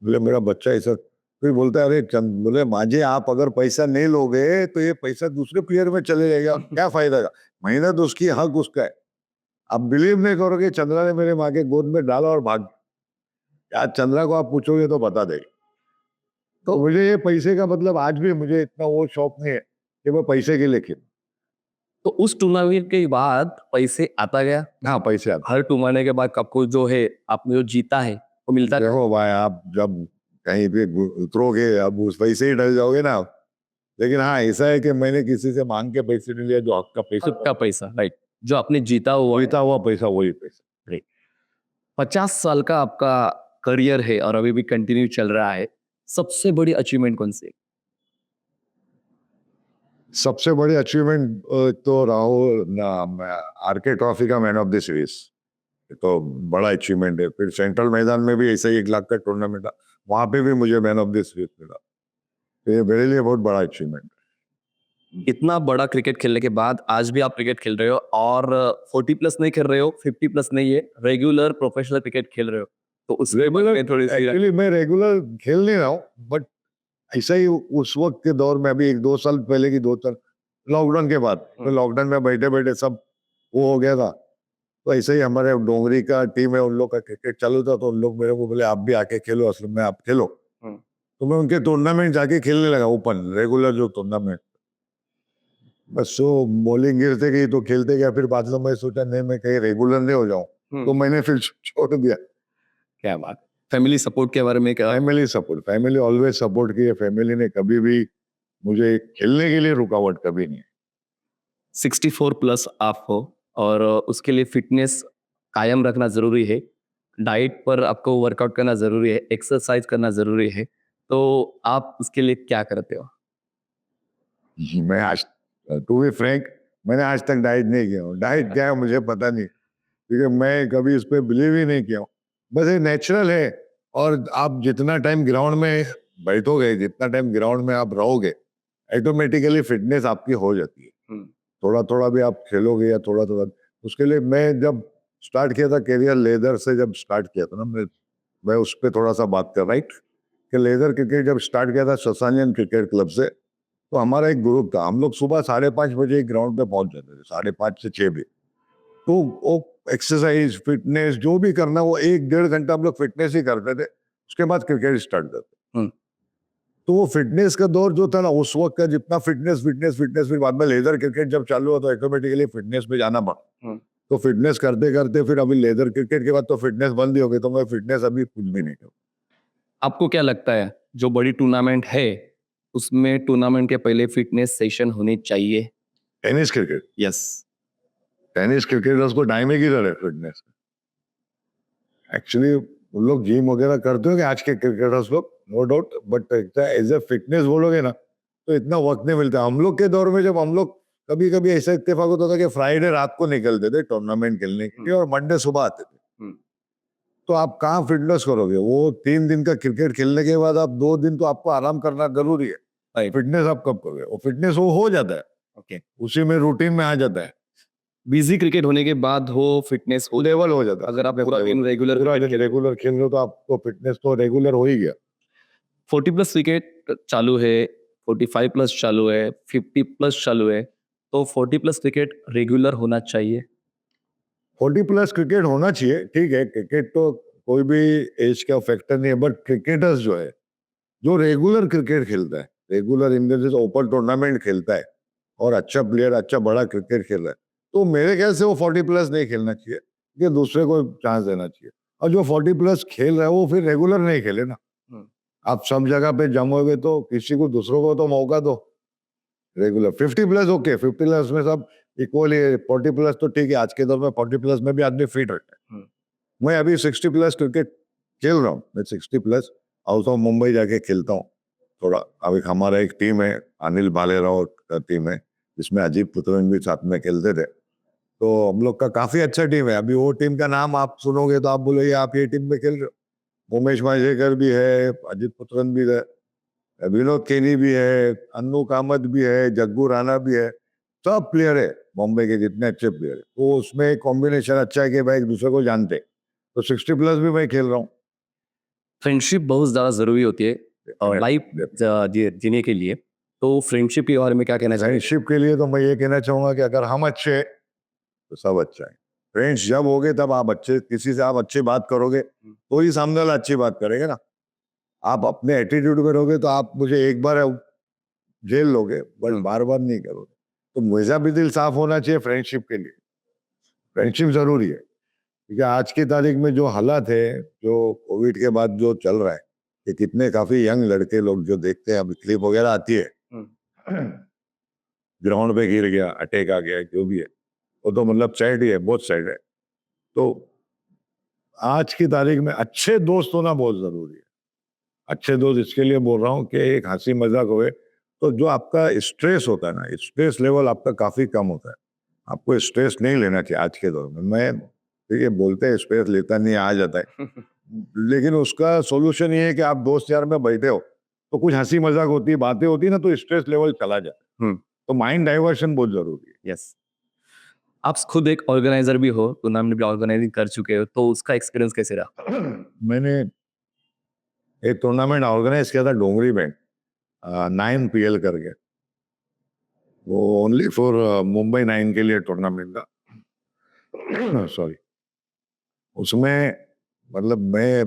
बोले मेरा बच्चा ऐसा, फिर बोलता है अरे चंद, बोले माजे आप अगर पैसा नहीं लोगे तो ये पैसा दूसरे प्लेयर में चले जाएगा, क्या फायदा है? मेहनत उसकी, हक उसका है। आप बिलीव नहीं करोगे, चंद्रा ने मेरे माँ के गोद में डाला और भाग गया। आज चंद्रा को आप पूछोगे तो बता देगी। तो मुझे ये पैसे का मतलब आज भी मुझे इतना वो शौक नहीं है कि मैं पैसे के लिए खेलूं। तो उस टूर्नामेंट के बाद पैसे आता गया? हाँ, पैसे आते। हर टूर्नामेंट के बाद आपको जो है, आपने जो जीता है वो मिलता है? देखो भाई, आप जब कहीं पे उतरोगे, अब उस पैसे ही डल जाओगे ना आप। लेकिन हाँ, ऐसा है कि मैंने किसी से मांग के पैसे नहीं लिया, जो हक का पैसा, खुद का पैसा, राइट, जो आपने जीता हुआ है। जीता हुआ पैसा वही पैसा। राइट। 50 साल का आपका करियर है और अभी भी कंटिन्यू चल रहा है, सबसे बड़ी अचीवमेंट कौन सी है? सबसे बड़ी अचीवमेंट तो राहुल आरके ट्रॉफी का मैन ऑफ द सीरीज, तो बड़ा अचीवमेंट है। फिर सेंट्रल मैदान में भी ऐसा ही 1 लाख का टूर्नामेंट था, वहां पे भी मुझे मैन ऑफ द सीरीज मिला। तो ये मेरे लिए बहुत बड़ा अचीवमेंट है। इतना बड़ा क्रिकेट खेलने के बाद आज भी आप क्रिकेट खेल रहे हो और 40+ नहीं खेल रहे हो, 50+ नहीं है, रेगुलर प्रोफेशनल क्रिकेट खेल रहे हो, तो उसमें रेगुलर, थोड़ी सी एक्चुअली मैं रेगुलर खेल नहीं रहा हूँ, बट ऐसा ही उस वक्त के दौर में, अभी 1-2 साल पहले की, 2 साल लॉकडाउन के बाद, तो लॉकडाउन में बैठे बैठे सब वो हो गया था। तो ऐसे ही हमारे डोंगरी का टीम है, उन लोग का क्रिकेट चालू था, तो उन लोग मेरे को बोले आप भी आके खेलो, असल में आप खेलो। तो मैं उनके टूर्नामेंट जाके खेलने लगा, ओपन रेगुलर जो टूर्नामेंट। बस वो बॉलिंग गिरते गई तो खेलते गया, फिर बाद में मैं सोचा नहीं मैं कहीं रेगुलर नहीं हो जाऊं, तो मैंने फिर छोड़ दिया। क्या बात। फैमिली सपोर्ट के बारे में क्या? Family support, family always support की है, फैमिली ने कभी भी मुझे खेलने के लिए रुकावट कभी नहीं। 64+ आप हो और उसके लिए फिटनेस कायम रखना जरूरी है, डाइट पर आपको वर्कआउट करना जरूरी है, एक्सरसाइज करना जरूरी है, तो आप उसके लिए क्या करते हो? मैं आज, टू बी फ्रैंक, मैंने आज तक डाइट नहीं किया हूँ। डाइट क्या है मुझे पता नहीं, क्योंकि मैं कभी इस पे बिलीव ही नहीं किया हूँ। बस ये नेचुरल है। और आप जितना टाइम ग्राउंड में बैठोगे, जितना टाइम ग्राउंड में आप रहोगे, ऑटोमेटिकली फिटनेस आपकी हो जाती है। थोड़ा थोड़ा भी आप खेलोगे या थोड़ा थोड़ा, उसके लिए मैं जब स्टार्ट किया था कैरियर लेदर से, जब स्टार्ट किया था ना, मैं उस पर थोड़ा सा बात कर, राइट, कि लेदर क्रिकेट जब स्टार्ट किया था शशानियन क्रिकेट क्लब से, तो हमारा एक ग्रुप था। हम लोग सुबह 5:30 ग्राउंड पे पहुंच जाते थे, 5:30 से 6 बजे। तो वो एक्सरसाइज फिटनेस जो भी करना, वो 1-1.5 घंटा हम लोग फिटनेस ही करते थे, उसके बाद क्रिकेट स्टार्ट करते। हम्म। तो वो फिटनेस का दौर जो था ना, उस वक्त का जितना फिटनेस फिटनेस फिटनेस, फिर बाद में लेदर क्रिकेट जब चालू हुआ तो ऑटोमेटिकली फिटनेस पे जाना पड़ा। तो फिटनेस करते करते फिर अभी लेदर क्रिकेट के बाद तो फिटनेस बंद ही हो गई, तो मैं फिटनेस अभी कुछ भी नहीं करता। आपको क्या लगता है जो बड़ी टूर्नामेंट है उसमें टूर्नामेंट के पहले फिटनेस सेशन होने चाहिए? Tennis cricket, yes. Tennis cricketers को टाइम ही किधर है फिटनेस? एक्चुअली उन लोग जिम वगैरह करते हो कि आज के क्रिकेटर्स लोग, no doubt, but as a fitness बोलोगे ना तो इतना वक्त नहीं मिलता। हम लोग के दौर में जब हम लोग कभी कभी ऐसा इत्तेफाक होता था कि फ्राइडे रात को निकलते थे टूर्नामेंट खेलने के लिए और मंडे सुबह आते थे, तो आप कहाँ फिटनेस करोगे? वो 3 दिन का क्रिकेट खेलने के बाद आप 2 दिन तो आपको आराम करना जरूरी है। Right. फिटनेस आप कब करोगे? वो फिटनेस वो हो जाता है, ओके। उसी में रूटीन में आ जाता है, बिजी क्रिकेट होने के बाद हो फिटनेस हो लेवल हो जाता है। अगर आप पूरा दिन रेगुलर रेगुलर खेल रहे हो तो आपको फिटनेस तो रेगुलर हो ही गया। 40+ क्रिकेट चालू है, 45+ चालू है, 50+ चालू है, तो 40+ क्रिकेट रेगुलर होना चाहिए। 40+ क्रिकेट होना चाहिए, ठीक है, क्रिकेट तो कोई भी एज का फैक्टर नहीं है, बट क्रिकेटर्स जो है, जो रेगुलर क्रिकेट खेलता है, regular in the sense open tournament खेलता है और अच्छा प्लेयर, अच्छा बड़ा क्रिकेट खेल रहा है, तो मेरे ख्याल से वो 40+ नहीं खेलना चाहिए, कि दूसरे को चांस देना चाहिए। और जो 40+ खेल रहा है वो फिर रेगुलर नहीं खेले ना। आप सब जगह पे जमोगे तो किसी को दूसरों को तो मौका दो। रेगुलर 50+ ओके, 50+ में सब इक्वली, 40+ तो ठीक है, आज के दौर में 40+ में भी आदमी फिट रहता है। मैं अभी 60+ क्रिकेट खेल रहा हूँ, मैं 60+ आउट ऑफ मुंबई जाके खेलता हूँ थोड़ा। अभी हमारा एक टीम है, अनिल भालेराव का टीम है, जिसमें अजीत पुत्रन भी साथ में खेलते थे, तो हम लोग का काफी अच्छा टीम है। अभी वो टीम का नाम आप सुनोगे तो आप बोलोगे आप ये टीम में खेल रहे हो। उमेश मांजरेकर भी है, अजित पुत्रन भी है, विनोद केनी भी है, अन्नू कामत भी है, जग्गू राणा भी है, सब प्लेयर है बॉम्बे के जितने अच्छे प्लेयर है। तो उसमें कॉम्बिनेशन अच्छा है कि भाई एक दूसरे को जानते। तो 60+ भी मैं खेल रहा हूँ। फ्रेंडशिप बहुत ज़्यादा ज़रूरी होती है और लाइफ जीने के लिए, तो फ्रेंडशिप के बारे में क्या कहना चाहिए? फ्रेंडशिप के लिए तो मैं ये कहना चाहूंगा कि अगर हम अच्छे हैं तो सब अच्छा है। फ्रेंड्स जब होगे तब आप अच्छे, किसी से आप अच्छी बात करोगे तो ही सामने वाला अच्छी बात करेगा ना। आप अपने एटीट्यूड में रहोगे तो आप मुझे एक बार जेल लोगे, बट बार बार नहीं करोगे। तो मेरा भी दिल साफ होना चाहिए फ्रेंडशिप के लिए। फ्रेंडशिप जरूरी है, क्योंकि आज की तारीख में जो हालात है, जो कोविड के बाद जो चल रहा है, कि कितने काफी यंग लड़के लोग जो देखते हैं, अभी क्लिप वगैरह आती है, ग्राउंड पे गिर गया, अटैक आ गया, जो भी है, वो तो मतलब सैड ही है, बहुत सैड है। तो आज की तारीख में अच्छे दोस्त होना बहुत जरूरी है। अच्छे दोस्त इसके लिए बोल रहा हूँ कि एक हंसी मजाक हुए तो जो आपका स्ट्रेस होता है ना, स्ट्रेस लेवल आपका काफी कम होता है। आपको स्ट्रेस नहीं लेना चाहिए आज के दौर में। मैं, ठीक है, बोलते हैं स्ट्रेस लेता नहीं, आ जाता है, लेकिन उसका सॉल्यूशन ये है कि आप दोस्त यार में बैठे हो तो कुछ हंसी मजाक होती है, बातें होती है ना, तो स्ट्रेस लेवल चला जाए। तो माइंड डाइवर्शन बहुत जरूरी है। यस। आप खुद एक ऑर्गेनाइजर भी हो, टूर्नामेंट भी ऑर्गेनाइजिंग कर चुके हो, तो उसका एक्सपीरियंस कैसे रहा? मैंने एक टूर्नामेंट ऑर्गेनाइज किया था डोंगरी में, 9 PL करके, वो ओनली फॉर मुंबई 9 के लिए टूर्नामेंट था। सॉरी, उसमें मतलब मैं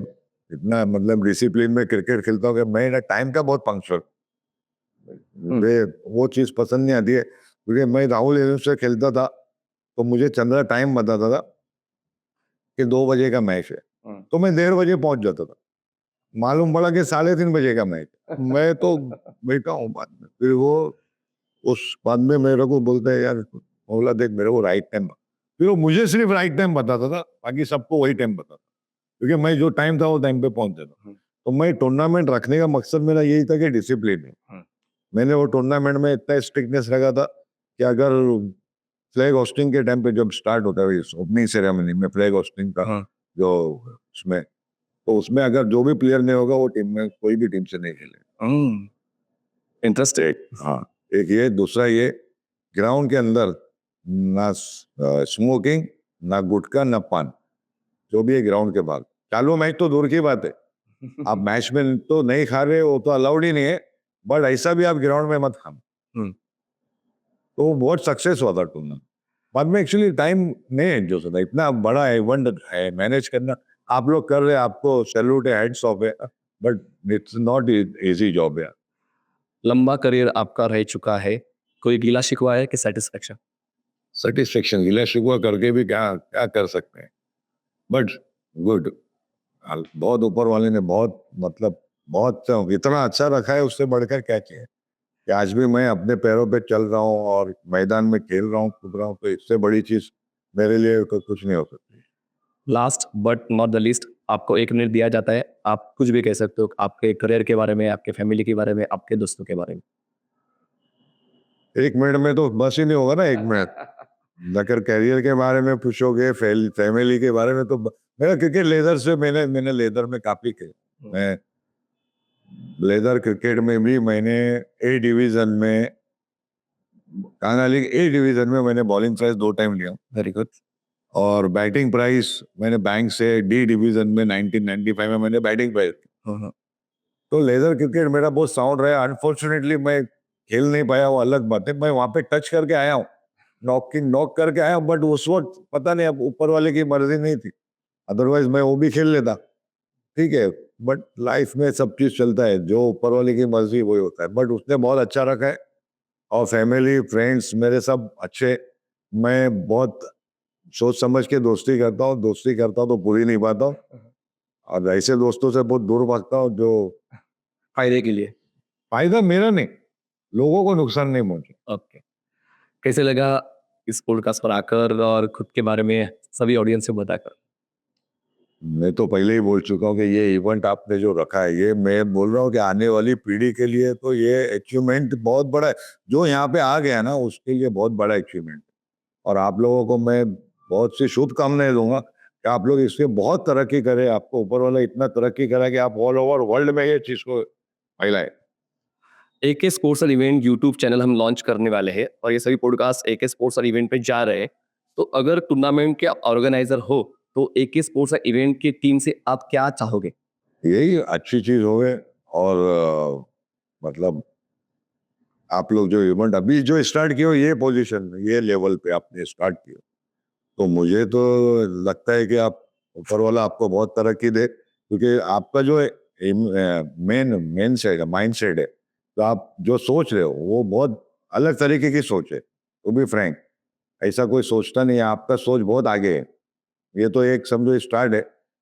इतना मतलब डिसिप्लिन में क्रिकेट खेलता हूँ कि मैं ना टाइम का बहुत पंक्चुअल, मुझे वो चीज़ पसंद नहीं आती है, क्योंकि मैं राहुल एवंस से खेलता था तो मुझे चंद्रा टाइम बताता था कि 2 बजे का मैच है, तो मैं 1:30 बजे पहुंच जाता था। मालूम पड़ा कि 3:30 बजे का मैच। मैं तो बैठा हूँ बाद में, फिर वो उस बाद में मेरे को बोलता है, यार मौला देख मेरे को राइट टाइम, फिर वो मुझे सिर्फ राइट टाइम बताता था, बाकी सबको वही टाइम बताता, क्योंकि मैं जो टाइम था वो टाइम पे पहुंच जाता। तो मैं टूर्नामेंट रखने का मकसद मेरा यही था कि डिसिप्लिन है। मैंने वो टूर्नामेंट में इतना स्ट्रिक्टनेस रखा था कि अगर फ्लैग होस्टिंग के टाइम पे जब स्टार्ट होता है ओपनिंग सेरेमनी में फ्लैग होस्टिंग का हाँ। जो उसमें, तो उसमें अगर जो भी प्लेयर नहीं होगा वो टीम में कोई भी टीम से नहीं खेलेगा। इंटरेस्टिंग। हाँ, एक ये, दूसरा ये, ग्राउंड के अंदर ना स्मोकिंग, ना गुटखा, ना पान, जो भी है ग्राउंड के बाहर। चालू मैच तो दूर की बात है, आप मैच में तो नहीं खा रहे, वो तो अलाउड ही नहीं है, बट ऐसा भी आप ग्राउंड में मत खाना। हम्म। तो वो बहुत सक्सेस हुआ था टूर्नामेंट। बाद में एक्चुअली टाइम नहीं एडजस्ट होता, इतना बड़ा इवेंट है, मैनेज करना। आप लोग कर रहे हैं, आपको सैल्यूट है, हेड्स ऑफ है, but it's not easy job यार। लंबा करियर आपका रह चुका है, कोई गीला शिकवा है कि सेटिस्फेक्शन? सेटिस्फेक्शन, गिला शिकवा करके भी क्या क्या कर सकते हैं, बट गुड। बहुत ऊपर वाले ने बहुत, मतलब बहुत इतना अच्छा रखा है, उससे बढ़कर क्या चाहिए कि आज भी मैं अपने पैरों पे चल रहा हूँ और मैदान में खेल रहा हूँ, कूद रहा हूँ, तो इससे बड़ी चीज मेरे लिए कुछ नहीं हो सकती। Last but not the least, आपको 1 मिनट दिया जाता है, आप कुछ भी कह सकते हो आपके करियर के बारे में, आपके फैमिली के बारे में, आपके दोस्तों के बारे में। 1 मिनट में तो बस ही नहीं होगा ना, 1 मिनट। अगर करियर के बारे में पूछोगे, फैमिली के बारे में, तो मेरा क्रिकेट लेदर से, मैंने मैंने लेदर में काफी खेला। मैं लेदर क्रिकेट में भी मैंने ए डिवीजन में, कांगड़ा लीग ए डिवीजन में मैंने बॉलिंग प्राइज 2 टाइम लिया। Very good. और बैटिंग प्राइस मैंने बैंक से डी डिवीजन में 1995 में मैंने बैटिंग प्राइस। तो लेदर क्रिकेट मेरा बहुत साउंड रहा है। अनफॉर्चुनेटली मैं खेल नहीं पाया, वो अलग बात है। मैं वहां पे टच करके आया हूँ, नॉक करके आया हूँ, बट उस वक्त पता नहीं, अब ऊपर वाले की मर्जी नहीं थी, अदरवाइज मैं वो भी खेल लेता। ठीक है, बट लाइफ में सब चीज चलता है, जो ऊपर वाले की मर्जी वही होता है। बट उसने बहुत अच्छा रखा है, और फैमिली फ्रेंड्स मेरे सब अच्छे। मैं बहुत सोच समझ के दोस्ती करता हूँ, दोस्ती करता हूँ तो पूरी नहीं पाता हूँ, और ऐसे दोस्तों से बहुत दूर भागता हूँ जो फायदे के लिए। फायदा मेरा नहीं, लोगों को नुकसान नहीं पहुंचे। ओके। कैसे लगा इस पॉडकास्ट पर आकर और खुद के बारे में सभी ऑडियंस से बताकर? मैं तो पहले ही बोल चुका हूँ कि ये इवेंट आपने जो रखा है, ये मैं बोल रहा हूँ कि आने वाली पीढ़ी के लिए तो ये अचीवमेंट बहुत बड़ा है। जो यहाँ पे आ गया ना, उसके लिए बहुत बड़ा अचीवमेंट। और आप लोगों को मैं बहुत सी शुभकामनाएं दूंगा कि आप लोग इससे बहुत तरक्की करें। आपको ऊपर वाला इतना तरक्की करा कि आप ऑल ओवर वर्ल्ड में ये चीज को फैलाए। एके स्पोर्ट्स और इवेंट यूट्यूब चैनल हम लॉन्च करने वाले हैं, और ये सभी पॉडकास्ट एके स्पोर्ट्स और इवेंट पे जा रहे हैं। तो अगर टूर्नामेंट के ऑर्गेनाइजर हो, तो एके स्पोर्ट्स और इवेंट की टीम से आप क्या चाहोगे? यही अच्छी चीज हो गए। और मतलब आप लोग जो इवेंट अभी जो स्टार्ट किए हो, ये पोजीशन, ये लेवल पे आपने स्टार्ट किया, तो मुझे तो लगता है कि आप, ऊपर वाला आपको बहुत तरक्की दे, क्योंकि आपका जो मेन मेन सेट है, माइंड सेट है, तो आप जो सोच रहे हो वो बहुत अलग तरीके की सोच है। टू बी फ्रैंक, ऐसा कोई सोचता नहीं है। आपका सोच बहुत आगे है। ये तो एक समझो स्टार्ट है,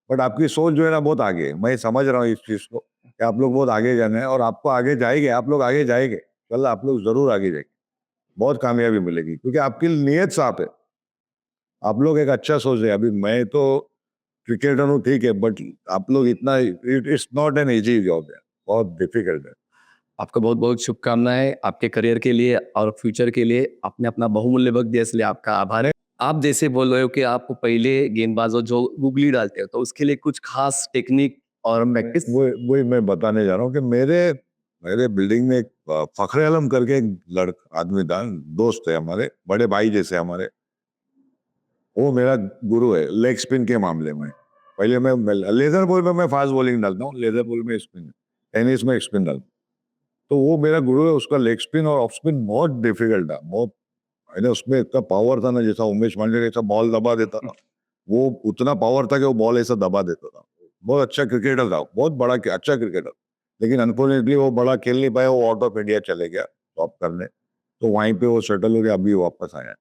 बट आपकी सोच जो है ना बहुत आगे है। मैं समझ रहा हूँ इस चीज को कि आप लोग बहुत आगे जाना है, और आपको आगे जाएंगे, आप लोग आगे जाएंगे, कल आप लोग जरूर आगे जाएंगे, बहुत कामयाबी मिलेगी, क्योंकि आपकी नीयत साफ है। आप लोग एक अच्छा सोच रहे हैं। अभी मैं तो क्रिकेटर हूँ, ठीक है, बट आप लोग इतना, it's not an easy job है, बहुत डिफिकल्ट है। आपको बहुत बहुत शुभकामनाएं आपके करियर के लिए और फ्यूचर के लिए। आपने अपना बहुमूल्य वक्त दिया, इसलिए आपका आभार है। आप जैसे बोल रहे हो कि आप पहले गेंदबाजों जो गुगली डालते हो, तो उसके लिए कुछ खास टेक्निक और प्रैक्टिस? वही मैं बताने जा रहा हूँ कि मेरे मेरे बिल्डिंग में एक फखरे आलम करके एक लड़का आदमी था, दोस्त है हमारे, बड़े भाई जैसे हमारे। वो मेरा गुरु है लेग स्पिन के मामले में। पहले मैं लेदर बॉल में मैं फास्ट बॉलिंग डालता हूँ, लेदर बॉल में स्पिन, टेनिस में स्पिन डालता हूँ। तो वो मेरा गुरु है। उसका लेग स्पिन और ऑफ स्पिन बहुत डिफिकल्ट था, बहुत है, उसमें इतना पावर था ना, जैसा उमेश पांडे जैसा बॉल दबा देता था, वो उतना पावर था कि वो बॉल ऐसा दबा देता था। बहुत अच्छा क्रिकेटर था, बहुत बड़ा अच्छा क्रिकेटर। लेकिन अनफॉर्चुनेटली वो बड़ा खेल नहीं पाया, वो आउट ऑफ इंडिया चले गया टॉप करने। तो वहीं पे वो सेटल हो गया, अभी वापस आया।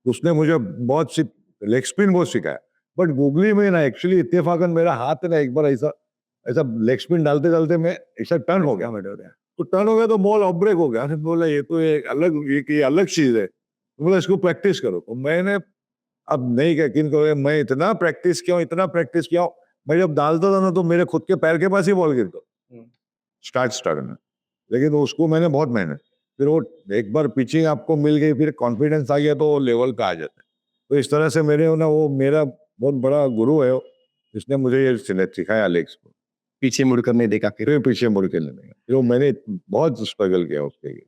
उसने मुझे बहुत सी लेग स्पिन बहुत सिखाया। बट गूगली में ना एक्चुअली इत्तेफाकन मेरा हाथ ना एक बार ऐसा ऐसा लेग स्पिन डालते डालते मैं ऐसा टर्न हो गया। तो टर्न हो गया तो बॉल ऑफ ब्रेक हो गया। फिर बोला ये तो एक अलग, ये अलग चीज है। तो बोला इसको प्रैक्टिस करो। तो मैंने, अब नहीं क्या किन करो, मैं इतना प्रैक्टिस किया हूँ, इतना प्रैक्टिस किया हूँ। मैं जब डालता था ना, तो मेरे खुद के पैर के पास ही बॉल गिरता स्टार्ट में। लेकिन उसको मैंने बहुत मेहनत, फिर वो एक बार पिचिंग आपको मिल गई, फिर कॉन्फिडेंस आ गया तो वो लेवल का आ जाता है। तो इस तरह से वो मेरा बहुत बड़ा गुरु है, जिसने मुझे ये सिखाया लेग्स को। पीछे मुड़कर नहीं देखा फिर। फिर पीछे मुड़ के लेने का, फिर वो मैंने बहुत स्ट्रगल किया उसके लिए।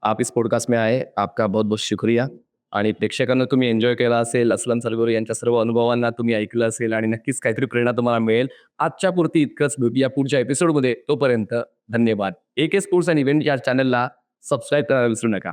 आप इस पॉडकास्ट में आहे, आपका बहुत बहुत शुक्रिया. आणि प्रेक्षकांना तुम्ही एन्जॉय केला असेल, असलम सरगोरे यांच्या सर्व अनुभवांना तुम्ही ऐकलं असेल आणि नक्कीच काहीतरी प्रेरणा तुम्हाला मिळेल. आजच्या पुरती इतकंच. भेटूया पुढच्या एपिसोडमध्ये. तोपर्यंत धन्यवाद. AK स्पोर्ट्स अँड इव्हेंट या चॅनलला सबस्क्राईब करायला विसरू नका.